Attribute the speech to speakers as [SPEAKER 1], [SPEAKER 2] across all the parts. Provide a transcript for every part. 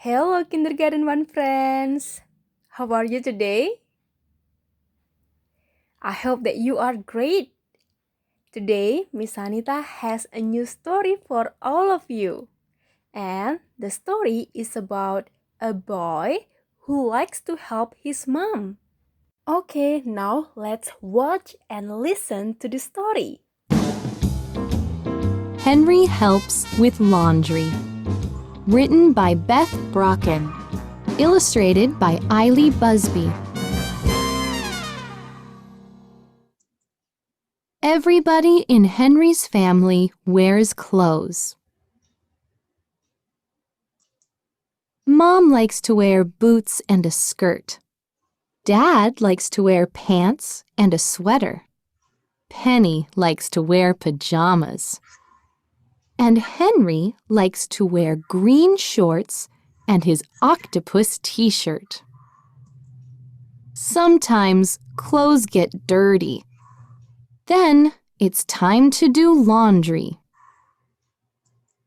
[SPEAKER 1] Hello, Kindergarten One friends. How are you today? I hope that you are great. Today, Miss Anita has a new story for all of you. And the story is about a boy who likes to help his mom. Okay, now let's watch and listen to the story.
[SPEAKER 2] Henry Helps with Laundry. Written by Beth Brocken. Illustrated by Eiley Busby. Everybody in Henry's family wears clothes. Mom likes to wear boots and a skirt. Dad likes to wear pants and a sweater. Penny likes to wear pajamas. And Henry likes to wear green shorts and his octopus t-shirt. Sometimes clothes get dirty. Then it's time to do laundry.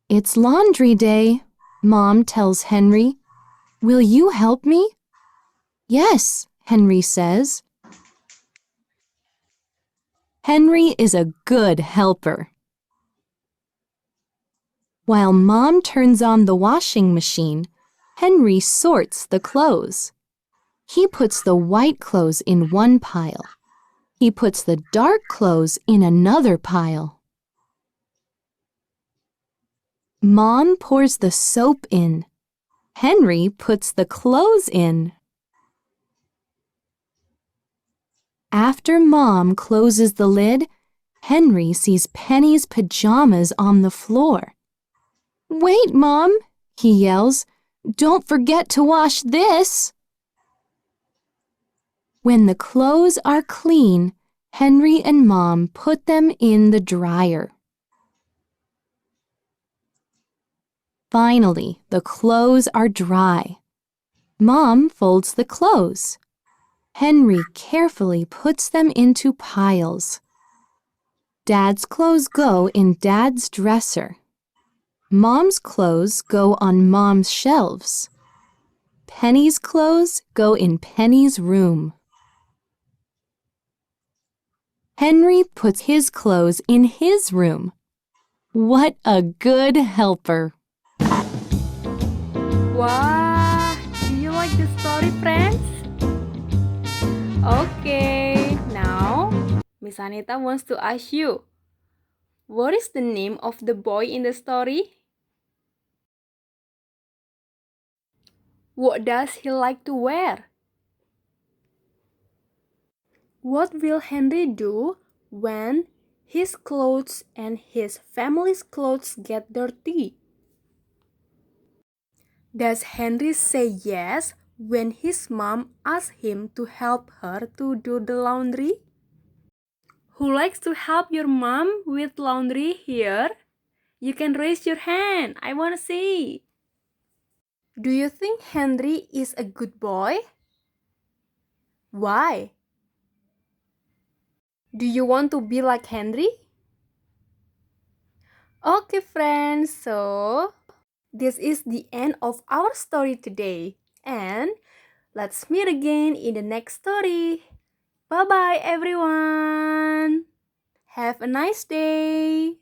[SPEAKER 2] It's laundry day, Mom tells Henry. Will you help me? Yes, Henry says. Henry is a good helper. While Mom turns on the washing machine, Henry sorts the clothes. He puts the white clothes in one pile. He puts the dark clothes in another pile. Mom pours the soap in. Henry puts the clothes in. After Mom closes the lid, Henry sees Penny's pajamas on the floor. Wait, Mom, he yells. Don't forget to wash this. When the clothes are clean, Henry and Mom put them in the dryer. Finally, the clothes are dry. Mom folds the clothes. Henry carefully puts them into piles. Dad's clothes go in Dad's dresser. Mom's clothes go on Mom's shelves. Penny's clothes go in Penny's room. Henry puts his clothes in his room. What a good helper!
[SPEAKER 1] Wow, do you like the story, friends? Okay, now Miss Anita wants to ask you, what is the name of the boy in the story? What does he like to wear? What will Henry do when his clothes and his family's clothes get dirty? Does Henry say yes when his mom asks him to help her to do the laundry? Who likes to help your mom with laundry here? You can raise your hand. I want to see. Do you think Henry is a good boy? Why? Do you want to be like Henry? Okay, friends, so this is the end of our story today. And let's meet again in the next story. Bye bye, everyone. Have a nice day.